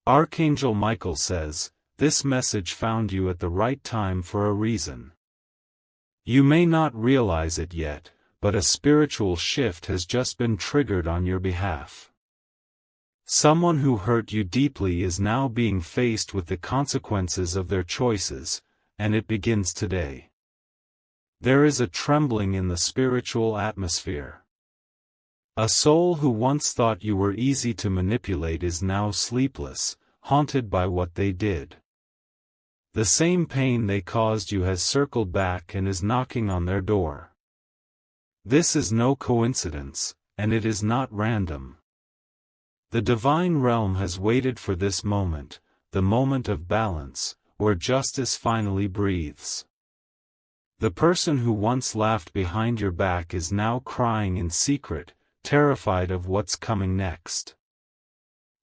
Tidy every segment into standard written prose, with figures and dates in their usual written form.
Archangel Michael says, this message found you at the right time for a reason. You may not realize it yet, but a spiritual shift has just been triggered on your behalf. Someone who hurt you deeply is now being faced with the consequences of their choices, and it begins today. There is a trembling in the spiritual atmosphere. A soul who once thought you were easy to manipulate is now sleepless, haunted by what they did. The same pain they caused you has circled back and is knocking on their door. This is no coincidence, and it is not random. The divine realm has waited for this moment, the moment of balance, where justice finally breathes. The person who once laughed behind your back is now crying in secret, terrified of what's coming next.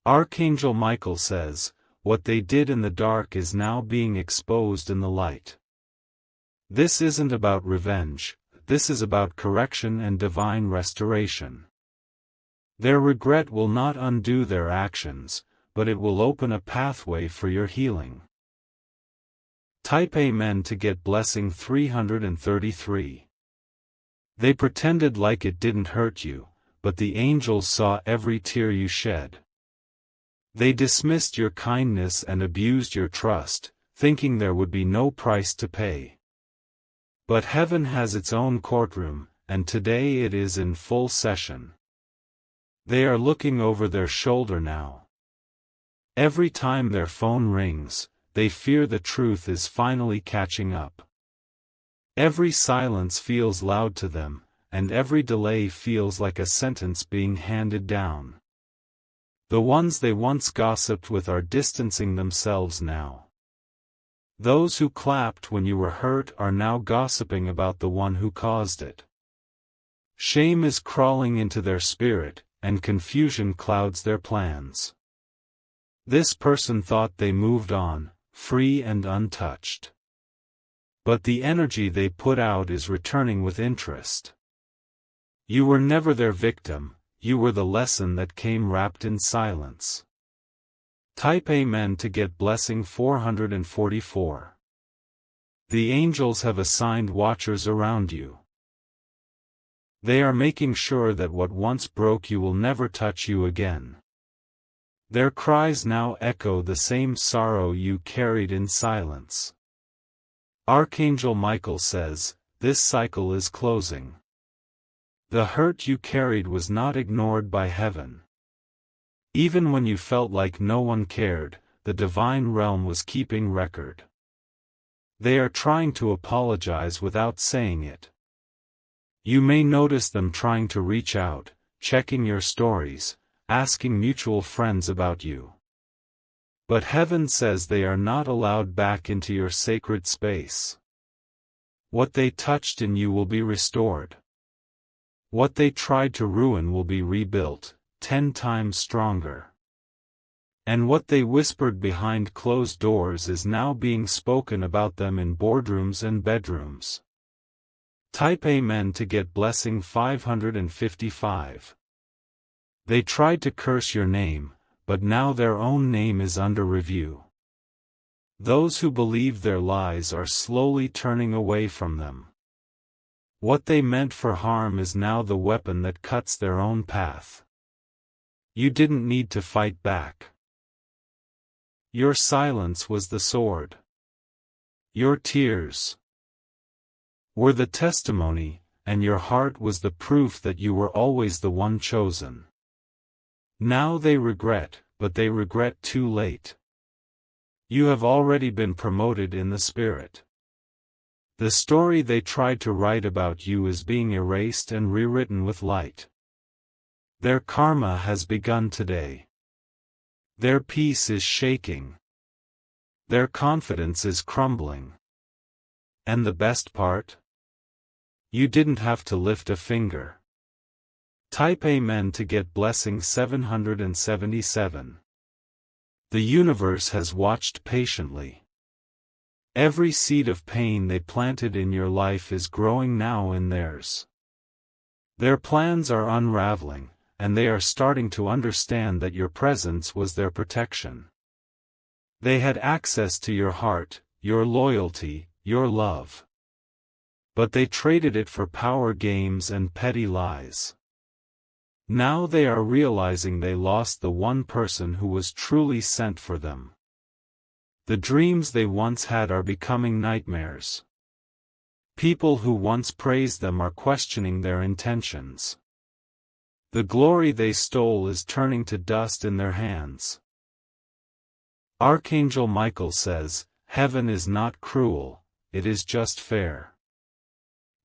Archangel Michael says, what they did in the dark is now being exposed in the light. This isn't about revenge, this is about correction and divine restoration. Their regret will not undo their actions, but it will open a pathway for your healing. Type Amen to get blessing 333. They pretended like it didn't hurt you, but the angels saw every tear you shed. They dismissed your kindness and abused your trust, thinking there would be no price to pay. But heaven has its own courtroom, and today it is in full session. They are looking over their shoulder now. Every time their phone rings, they fear the truth is finally catching up. Every silence feels loud to them, and every delay feels like a sentence being handed down. The ones they once gossiped with are distancing themselves now. Those who clapped when you were hurt are now gossiping about the one who caused it. Shame is crawling into their spirit, and confusion clouds their plans. This person thought they moved on, free and untouched. But the energy they put out is returning with interest. You were never their victim, you were the lesson that came wrapped in silence. Type Amen to get blessing 444. The angels have assigned watchers around you. They are making sure that what once broke you will never touch you again. Their cries now echo the same sorrow you carried in silence. Archangel Michael says, this cycle is closing. The hurt you carried was not ignored by heaven. Even when you felt like no one cared, the divine realm was keeping record. They are trying to apologize without saying it. You may notice them trying to reach out, checking your stories, asking mutual friends about you. But heaven says they are not allowed back into your sacred space. What they touched in you will be restored. What they tried to ruin will be rebuilt, 10 times stronger. And what they whispered behind closed doors is now being spoken about them in boardrooms and bedrooms. Type Amen to get blessing 555. They tried to curse your name, but now their own name is under review. Those who believe their lies are slowly turning away from them. What they meant for harm is now the weapon that cuts their own path. You didn't need to fight back. Your silence was the sword. Your tears were the testimony, and your heart was the proof that you were always the one chosen. Now they regret, but they regret too late. You have already been promoted in the spirit. The story they tried to write about you is being erased and rewritten with light. Their karma has begun today. Their peace is shaking. Their confidence is crumbling. And the best part? You didn't have to lift a finger. Type Amen to get blessing 777. The universe has watched patiently. Every seed of pain they planted in your life is growing now in theirs. Their plans are unraveling, and they are starting to understand that your presence was their protection. They had access to your heart, your loyalty, your love. But they traded it for power games and petty lies. Now they are realizing they lost the one person who was truly sent for them. The dreams they once had are becoming nightmares. People who once praised them are questioning their intentions. The glory they stole is turning to dust in their hands. Archangel Michael says, "Heaven is not cruel, it is just fair.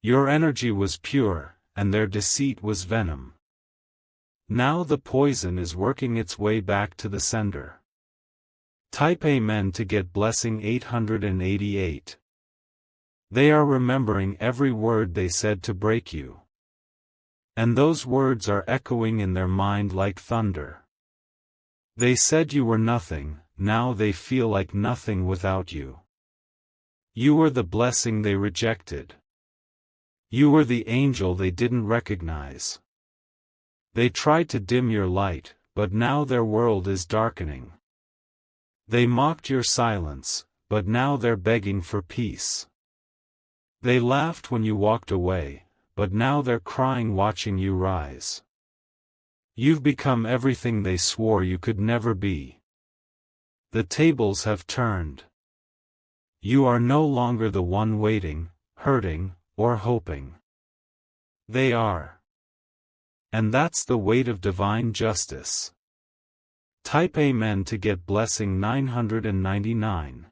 Your energy was pure, and their deceit was venom. Now the poison is working its way back to the sender." Type Amen to get blessing 888. They are remembering every word they said to break you. And those words are echoing in their mind like thunder. They said you were nothing, now they feel like nothing without you. You were the blessing they rejected. You were the angel they didn't recognize. They tried to dim your light, but now their world is darkening. They mocked your silence, but now they're begging for peace. They laughed when you walked away, but now they're crying watching you rise. You've become everything they swore you could never be. The tables have turned. You are no longer the one waiting, hurting, or hoping. They are. And that's the weight of divine justice. Type Amen to get blessing 999.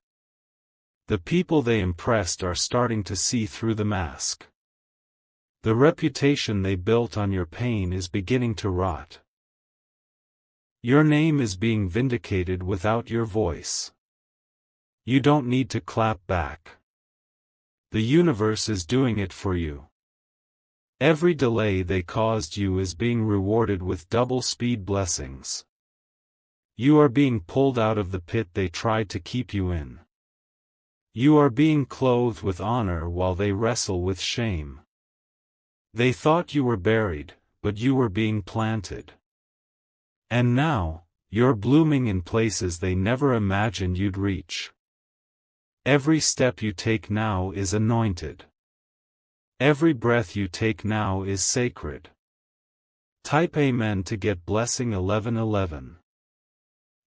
The people they impressed are starting to see through the mask. The reputation they built on your pain is beginning to rot. Your name is being vindicated without your voice. You don't need to clap back. The universe is doing it for you. Every delay they caused you is being rewarded with double-speed blessings. You are being pulled out of the pit they tried to keep you in. You are being clothed with honor while they wrestle with shame. They thought you were buried, but you were being planted. And now, you're blooming in places they never imagined you'd reach. Every step you take now is anointed. Every breath you take now is sacred. Type Amen to get blessing 1111.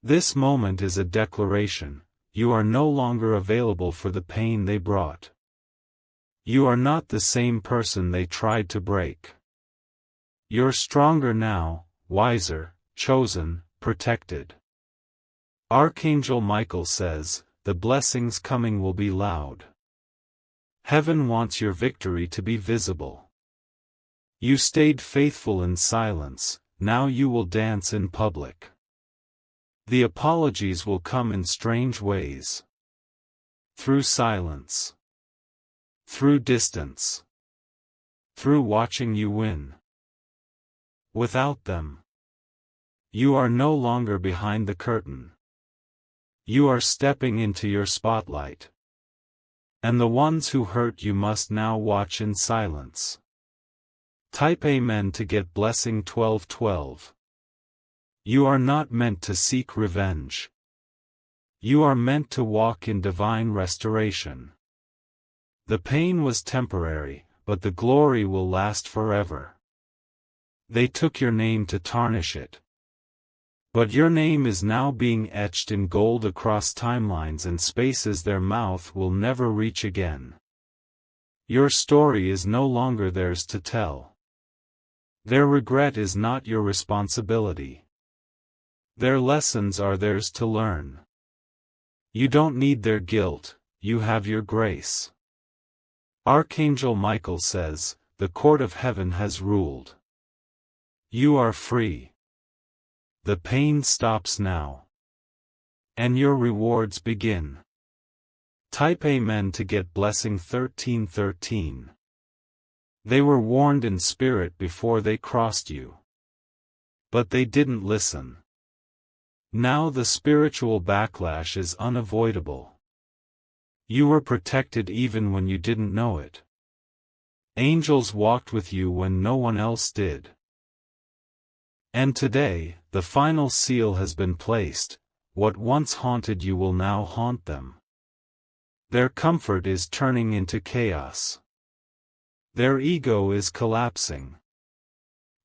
This moment is a declaration. You are no longer available for the pain they brought. You are not the same person they tried to break. You're stronger now, wiser, chosen, protected. Archangel Michael says, the blessings coming will be loud. Heaven wants your victory to be visible. You stayed faithful in silence, now you will dance in public. The apologies will come in strange ways. Through silence. Through distance. Through watching you win. Without them. You are no longer behind the curtain. You are stepping into your spotlight. And the ones who hurt you must now watch in silence. Type Amen to get blessing 1212. You are not meant to seek revenge. You are meant to walk in divine restoration. The pain was temporary, but the glory will last forever. They took your name to tarnish it. But your name is now being etched in gold across timelines and spaces their mouth will never reach again. Your story is no longer theirs to tell. Their regret is not your responsibility. Their lessons are theirs to learn. You don't need their guilt, you have your grace. Archangel Michael says, the court of heaven has ruled. You are free. The pain stops now. And your rewards begin. Type Amen to get blessing 1313. They were warned in spirit before they crossed you. But they didn't listen. Now the spiritual backlash is unavoidable. You were protected even when you didn't know it. Angels walked with you when no one else did. And today, the final seal has been placed. what once haunted you will now haunt them. Their comfort is turning into chaos. Their ego is collapsing.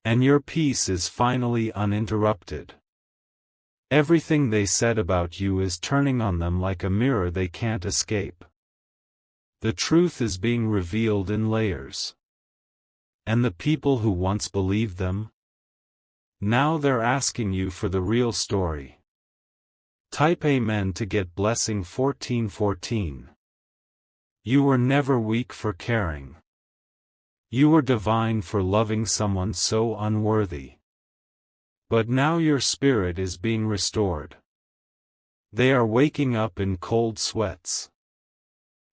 And your peace is finally uninterrupted. Everything they said about you is turning on them like a mirror they can't escape. The truth is being revealed in layers. And the people who once believed them? Now they're asking you for the real story. Type Amen to get blessing 1414. You were never weak for caring. You were divine for loving someone so unworthy. But now your spirit is being restored. They are waking up in cold sweats.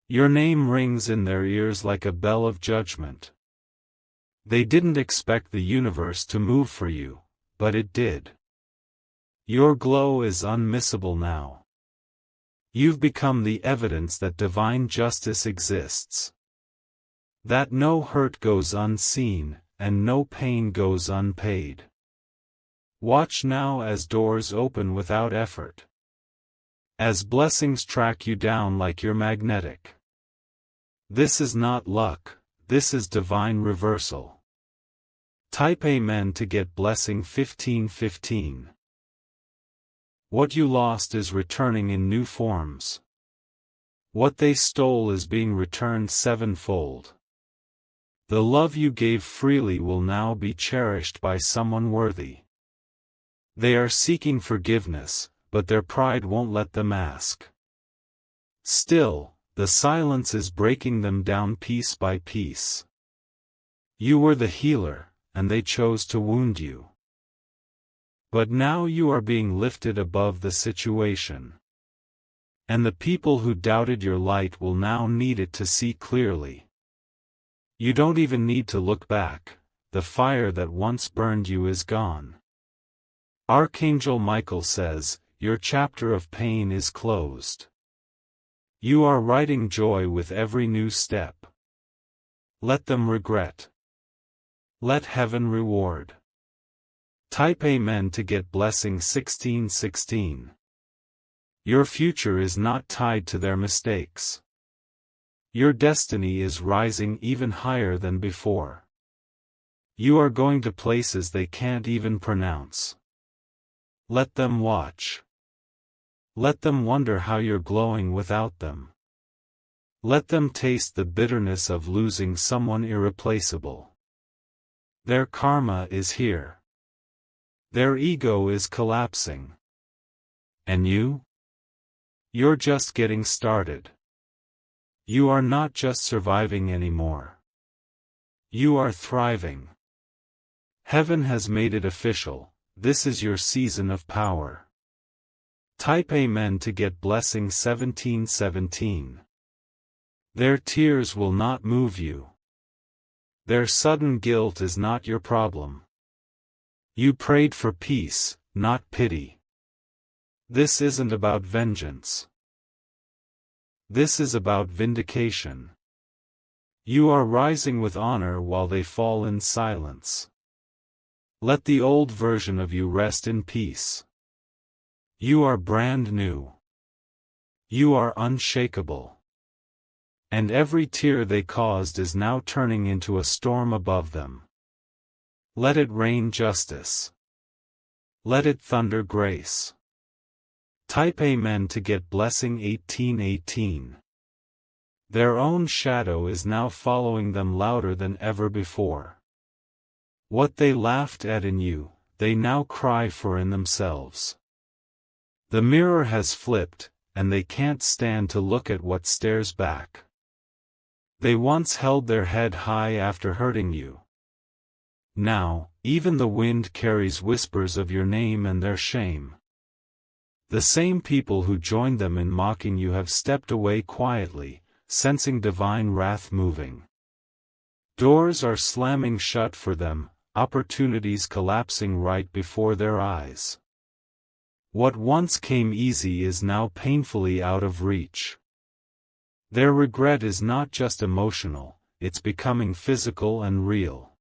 Your name rings in their ears like a bell of judgment. They didn't expect the universe to move for you, but it did. Your glow is unmissable now. You've become the evidence that divine justice exists. That no hurt goes unseen, and no pain goes unpaid. Watch now as doors open without effort. As blessings track you down like you're magnetic. This is not luck, this is divine reversal. Type Amen to get blessing 1515. What you lost is returning in new forms. What they stole is being returned sevenfold. The love you gave freely will now be cherished by someone worthy. They are seeking forgiveness, but their pride won't let them ask. Still, the silence is breaking them down piece by piece. You were the healer, and they chose to wound you. But now you are being lifted above the situation. And the people who doubted your light will now need it to see clearly. You don't even need to look back, the fire that once burned you is gone. Archangel Michael says, your chapter of pain is closed. You are writing joy with every new step. Let them regret. Let heaven reward. Type Amen to get blessing 1616. Your future is not tied to their mistakes. Your destiny is rising even higher than before. You are going to places they can't even pronounce. Let them watch. Let them wonder how you're glowing without them. Let them taste the bitterness of losing someone irreplaceable. Their karma is here. Their ego is collapsing. And you? You're just getting started. You are not just surviving anymore. You are thriving. Heaven has made it official. This is your season of power. Type Amen to get blessing 1717. Their tears will not move you. Their sudden guilt is not your problem. You prayed for peace, not pity. This isn't about vengeance. This is about vindication. You are rising with honor while they fall in silence. Let the old version of you rest in peace. You are brand new. You are unshakable. And every tear they caused is now turning into a storm above them. Let it rain justice. Let it thunder grace. Type Amen to get blessing 1818. Their own shadow is now following them louder than ever before. What they laughed at in you, they now cry for in themselves. The mirror has flipped, and they can't stand to look at what stares back. They once held their head high after hurting you. Now, even the wind carries whispers of your name and their shame. The same people who joined them in mocking you have stepped away quietly, sensing divine wrath moving. Doors are slamming shut for them, opportunities collapsing right before their eyes. What once came easy is now painfully out of reach. Their regret is not just emotional, it's becoming physical and real.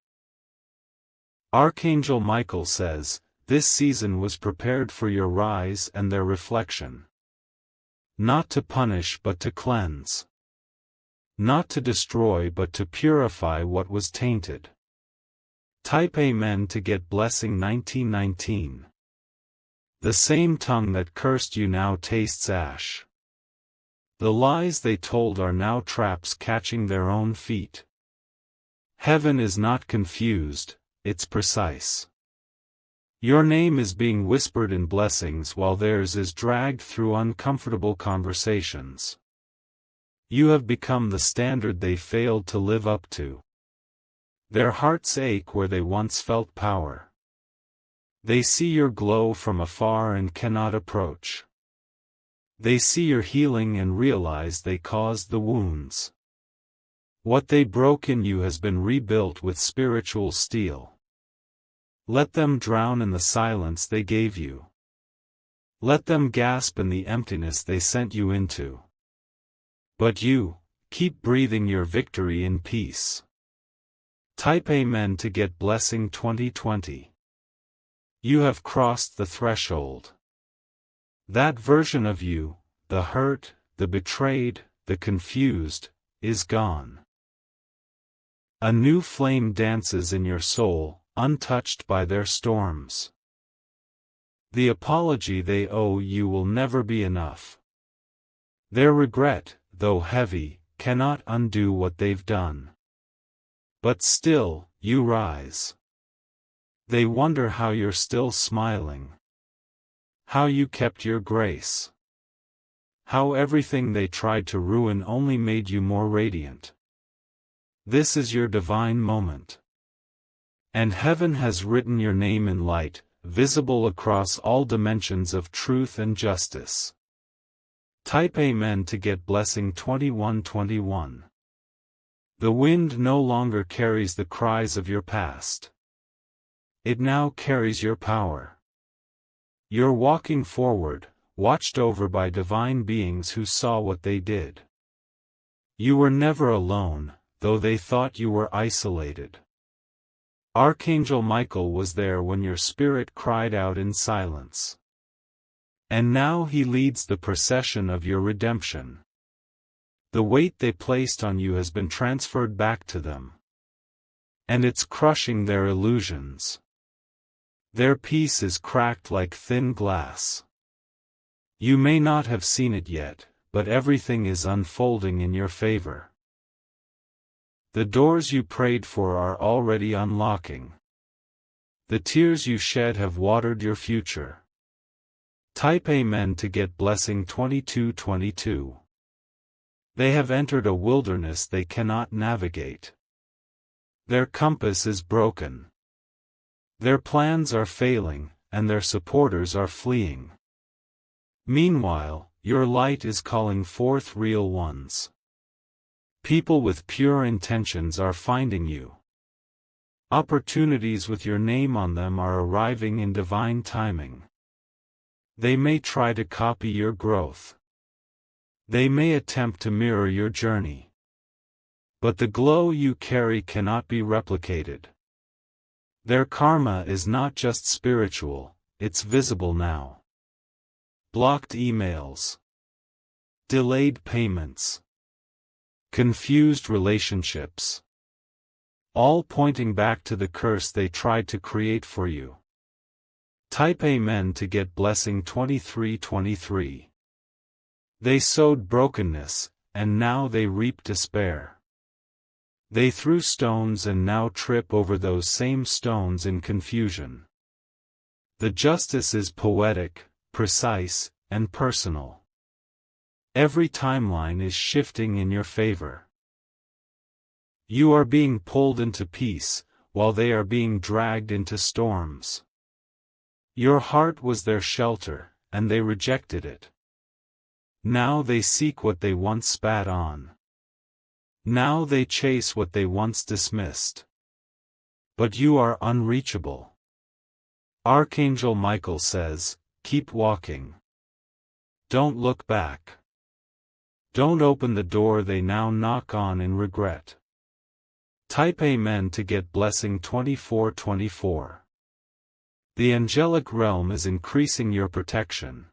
Archangel Michael says, this season was prepared for your rise and their reflection. Not to punish but to cleanse. Not to destroy but to purify what was tainted. Type Amen to get blessing 1919. The same tongue that cursed you now tastes ash. The lies they told are now traps catching their own feet. Heaven is not confused, it's precise. Your name is being whispered in blessings while theirs is dragged through uncomfortable conversations. You have become the standard they failed to live up to. Their hearts ache where they once felt power. They see your glow from afar and cannot approach. They see your healing and realize they caused the wounds. What they broke in you has been rebuilt with spiritual steel. Let them drown in the silence they gave you. Let them gasp in the emptiness they sent you into. But you, keep breathing your victory in peace. Type Amen to get blessing 2020. You have crossed the threshold. That version of you, the hurt, the betrayed, the confused, is gone. A new flame dances in your soul, untouched by their storms. The apology they owe you will never be enough. Their regret, though heavy, cannot undo what they've done. But still, you rise. They wonder how you're still smiling. How you kept your grace. How everything they tried to ruin only made you more radiant. This is your divine moment. And heaven has written your name in light, visible across all dimensions of truth and justice. Type Amen to get blessing 2121. The wind no longer carries the cries of your past. It now carries your power. You're walking forward, watched over by divine beings who saw what they did. You were never alone, though they thought you were isolated. Archangel Michael was there when your spirit cried out in silence. And now he leads the procession of your redemption. The weight they placed on you has been transferred back to them. And it's crushing their illusions. Their peace is cracked like thin glass. You may not have seen it yet, but everything is unfolding in your favor. The doors you prayed for are already unlocking. The tears you shed have watered your future. Type Amen to get blessing 2222. They have entered a wilderness they cannot navigate. Their compass is broken. Their plans are failing, and their supporters are fleeing. Meanwhile, your light is calling forth real ones. People with pure intentions are finding you. Opportunities with your name on them are arriving in divine timing. They may try to copy your growth. They may attempt to mirror your journey. But the glow you carry cannot be replicated. Their karma is not just spiritual, it's visible now. Blocked emails. Delayed payments. Confused relationships. All pointing back to the curse they tried to create for you. Type Amen to get blessing 2323. They sowed brokenness, and now they reap despair. They threw stones and now trip over those same stones in confusion. The justice is poetic, precise, and personal. Every timeline is shifting in your favor. You are being pulled into peace, while they are being dragged into storms. Your heart was their shelter, and they rejected it. Now they seek what they once spat on. Now they chase what they once dismissed. But you are unreachable. Archangel Michael says, keep walking. Don't look back. Don't open the door they now knock on in regret. Type Amen to get blessing 2424. The angelic realm is increasing your protection.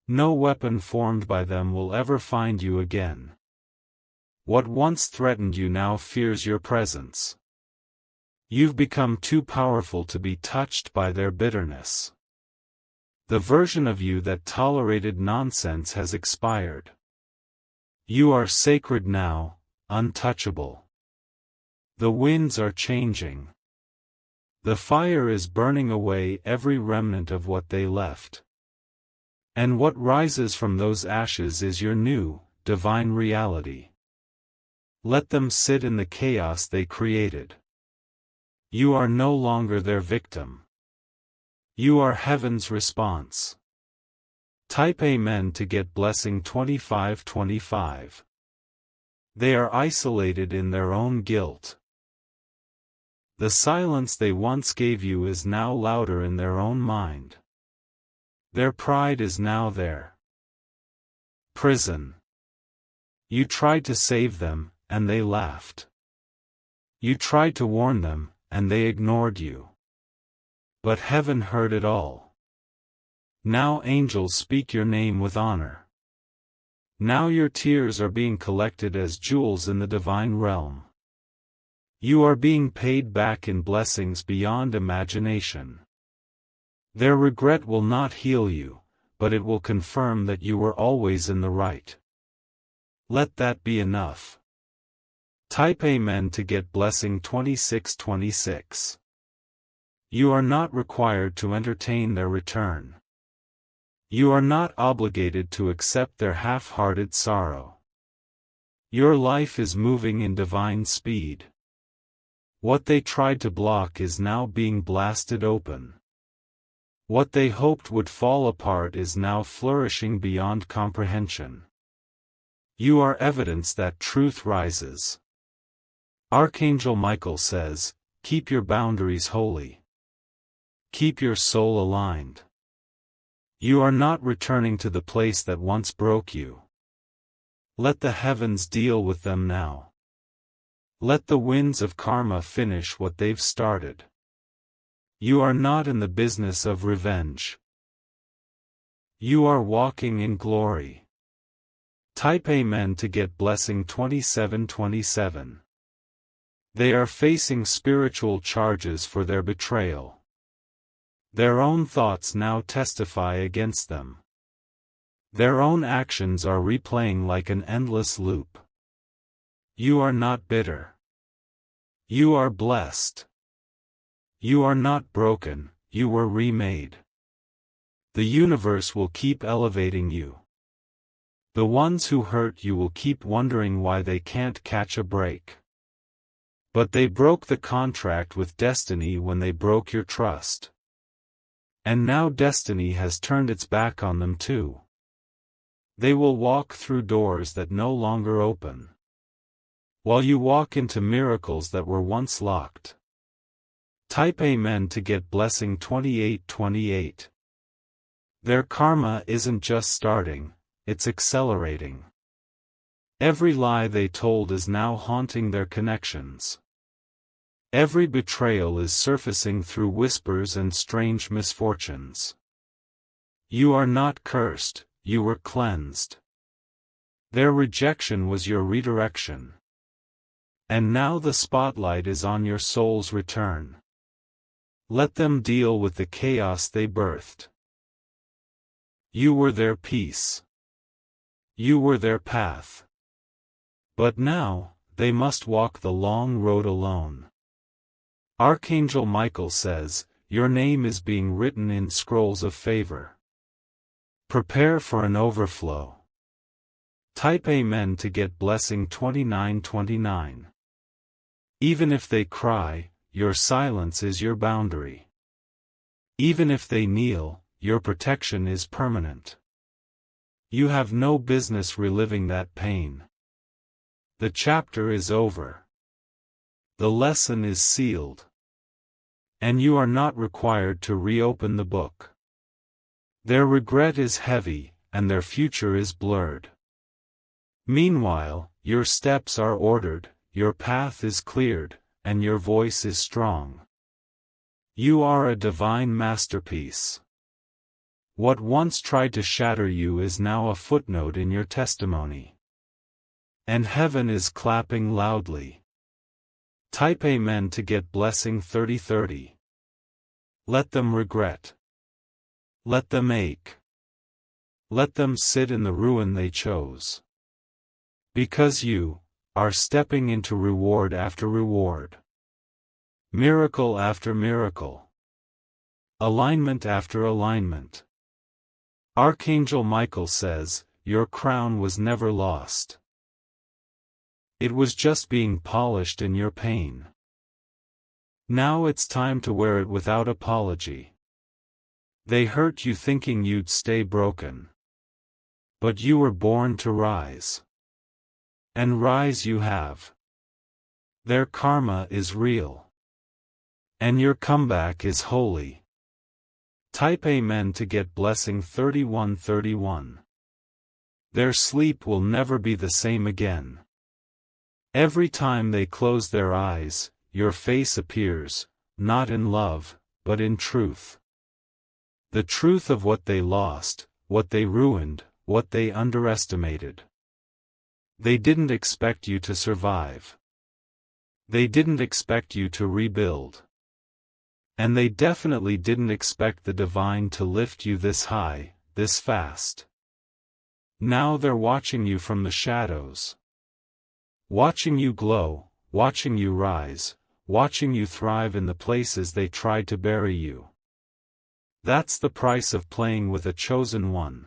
No weapon formed by them will ever find you again. What once threatened you now fears your presence. You've become too powerful to be touched by their bitterness. The version of you that tolerated nonsense has expired. You are sacred now, untouchable. The winds are changing. The fire is burning away every remnant of what they left. And what rises from those ashes is your new, divine reality. Let them sit in the chaos they created. You are no longer their victim. You are heaven's response. Type Amen to get blessing 2525. They are isolated in their own guilt. The silence they once gave you is now louder in their own mind. Their pride is now their prison. You tried to save them, and they laughed. You tried to warn them, and they ignored you. But heaven heard it all. Now angels speak your name with honor. Now your tears are being collected as jewels in the divine realm. You are being paid back in blessings beyond imagination. Their regret will not heal you, but it will confirm that you were always in the right. Let that be enough. Type Amen to get blessing 2626. You are not required to entertain their return. You are not obligated to accept their half-hearted sorrow. Your life is moving in divine speed. What they tried to block is now being blasted open. What they hoped would fall apart is now flourishing beyond comprehension. You are evidence that truth rises. Archangel Michael says, keep your boundaries holy. Keep your soul aligned. You are not returning to the place that once broke you. Let the heavens deal with them now. Let the winds of karma finish what they've started. You are not in the business of revenge. You are walking in glory. Type Amen to get blessing 2727. They are facing spiritual charges for their betrayal. Their own thoughts now testify against them. Their own actions are replaying like an endless loop. You are not bitter. You are blessed. You are not broken, you were remade. The universe will keep elevating you. The ones who hurt you will keep wondering why they can't catch a break. But they broke the contract with destiny when they broke your trust. And now destiny has turned its back on them too. They will walk through doors that no longer open. While you walk into miracles that were once locked. Type Amen to get blessing 2828. Their karma isn't just starting, it's accelerating. Every lie they told is now haunting their connections. Every betrayal is surfacing through whispers and strange misfortunes. You are not cursed, you were cleansed. Their rejection was your redirection. And now the spotlight is on your soul's return. Let them deal with the chaos they birthed. You were their peace. You were their path. But now, they must walk the long road alone. Archangel Michael says, your name is being written in scrolls of favor. Prepare for an overflow. Type Amen to get blessing 2929. Even if they cry, your silence is your boundary. Even if they kneel, your protection is permanent. You have no business reliving that pain. The chapter is over. The lesson is sealed. And you are not required to reopen the book. Their regret is heavy, and their future is blurred. Meanwhile, your steps are ordered, your path is cleared, and your voice is strong. You are a divine masterpiece. What once tried to shatter you is now a footnote in your testimony. And heaven is clapping loudly. Type Amen to get blessing 3030. Let them regret. Let them ache. Let them sit in the ruin they chose. Because you are stepping into reward after reward. Miracle after miracle. Alignment after alignment. Archangel Michael says, your crown was never lost. It was just being polished in your pain. Now it's time to wear it without apology. They hurt you thinking you'd stay broken. But you were born to rise. And rise you have. Their karma is real. And your comeback is holy. Type Amen to get blessing 3131. Their sleep will never be the same again. Every time they close their eyes, your face appears, not in love, but in truth. The truth of what they lost, what they ruined, what they underestimated. They didn't expect you to survive. They didn't expect you to rebuild. And they definitely didn't expect the divine to lift you this high, this fast. Now they're watching you from the shadows. Watching you glow, watching you rise, watching you thrive in the places they tried to bury you. That's the price of playing with a chosen one.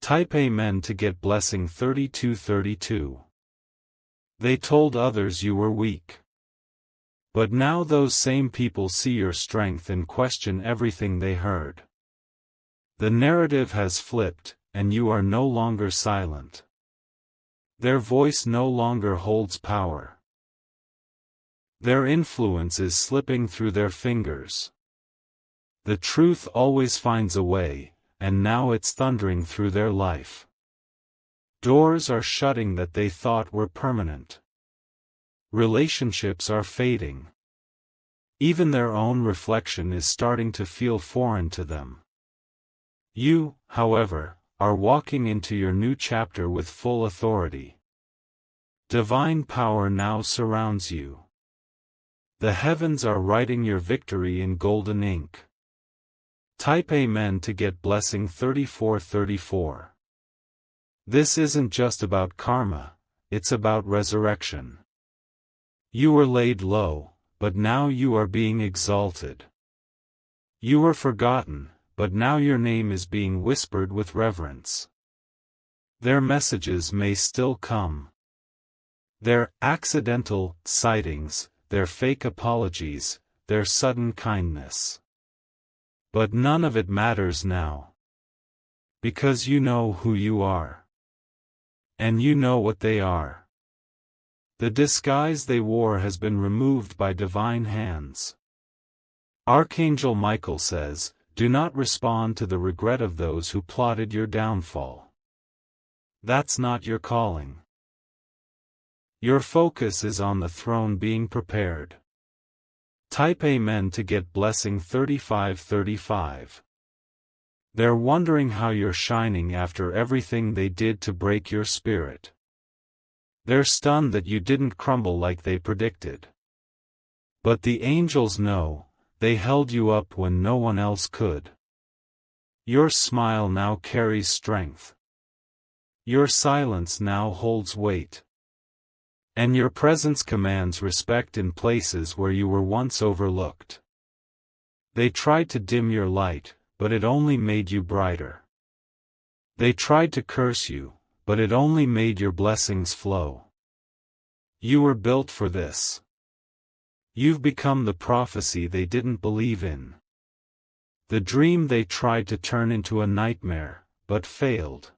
Type Amen to get blessing 3232. They told others you were weak. But now those same people see your strength and question everything they heard. The narrative has flipped, and you are no longer silent. Their voice no longer holds power. Their influence is slipping through their fingers. The truth always finds a way, and now it's thundering through their life. Doors are shutting that they thought were permanent. Relationships are fading. Even their own reflection is starting to feel foreign to them. You, however, are walking into your new chapter with full authority. Divine power now surrounds you. The heavens are writing your victory in golden ink. Type Amen to get blessing 3434. This isn't just about karma, it's about resurrection. You were laid low, but now you are being exalted. You were forgotten, but now your name is being whispered with reverence. Their messages may still come. Their accidental sightings, their fake apologies, their sudden kindness. But none of it matters now. Because you know who you are. And you know what they are. The disguise they wore has been removed by divine hands. Archangel Michael says, do not respond to the regret of those who plotted your downfall. That's not your calling. Your focus is on the throne being prepared. Type Amen to get blessing 3535. They're wondering how you're shining after everything they did to break your spirit. They're stunned that you didn't crumble like they predicted. But the angels know, they held you up when no one else could. Your smile now carries strength. Your silence now holds weight. And your presence commands respect in places where you were once overlooked. They tried to dim your light, but it only made you brighter. They tried to curse you, but it only made your blessings flow. You were built for this. You've become the prophecy they didn't believe in. The dream they tried to turn into a nightmare, but failed.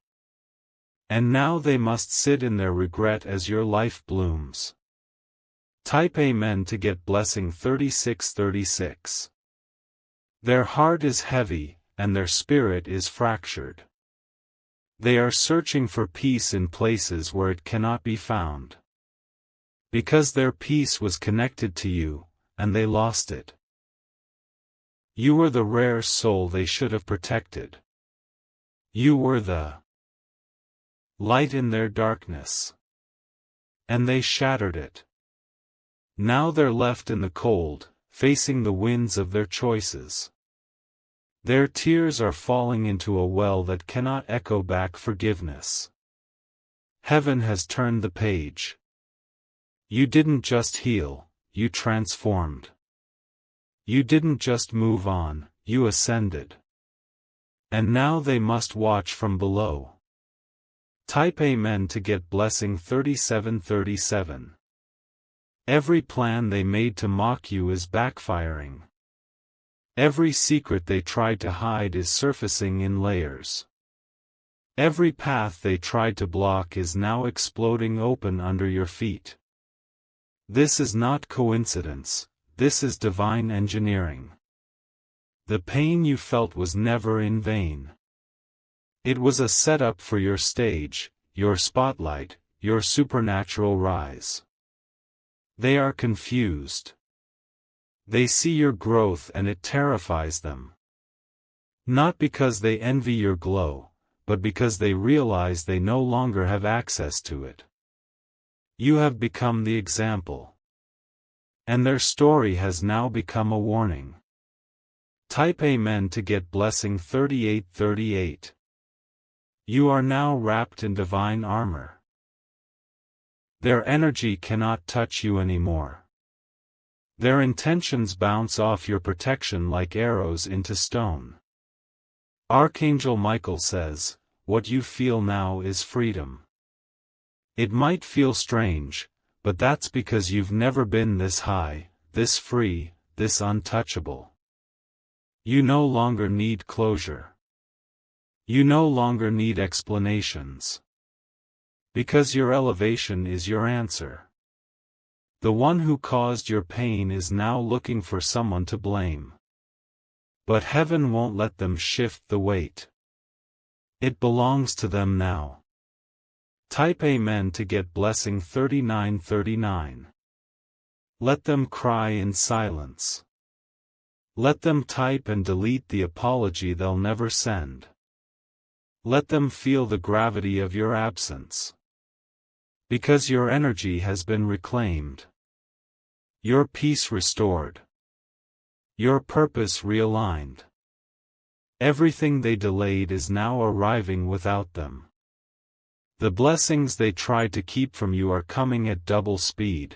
And now they must sit in their regret as your life blooms. Type Amen to get blessing 3636. Their heart is heavy, and their spirit is fractured. They are searching for peace in places where it cannot be found. Because their peace was connected to you, and they lost it. You were the rare soul they should have protected. You were the light in their darkness. And they shattered it. Now they're left in the cold, facing the winds of their choices. Their tears are falling into a well that cannot echo back forgiveness. Heaven has turned the page. You didn't just heal, you transformed. You didn't just move on, you ascended. And now they must watch from below. Type Amen to get blessing 3737. Every plan they made to mock you is backfiring. Every secret they tried to hide is surfacing in layers. Every path they tried to block is now exploding open under your feet. This is not coincidence, this is divine engineering. The pain you felt was never in vain. It was a setup for your stage, your spotlight, your supernatural rise. They are confused. They see your growth and it terrifies them. Not because they envy your glow, but because they realize they no longer have access to it. You have become the example. And their story has now become a warning. Type Amen to get blessing 3838. You are now wrapped in divine armor. Their energy cannot touch you anymore. Their intentions bounce off your protection like arrows into stone. Archangel Michael says, what you feel now is freedom. It might feel strange, but that's because you've never been this high, this free, this untouchable. You no longer need closure. You no longer need explanations. Because your elevation is your answer. The one who caused your pain is now looking for someone to blame. But heaven won't let them shift the weight. It belongs to them now. Type Amen to get blessing 3939. Let them cry in silence. Let them type and delete the apology they'll never send. Let them feel the gravity of your absence. Because your energy has been reclaimed. Your peace restored. Your purpose realigned. Everything they delayed is now arriving without them. The blessings they tried to keep from you are coming at double speed.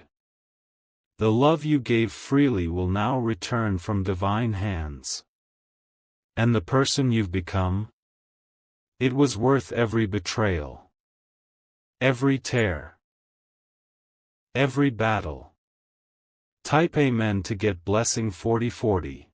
The love you gave freely will now return from divine hands. And the person you've become? It was worth every betrayal. Every tear. Every battle. Type Amen to get blessing 4040.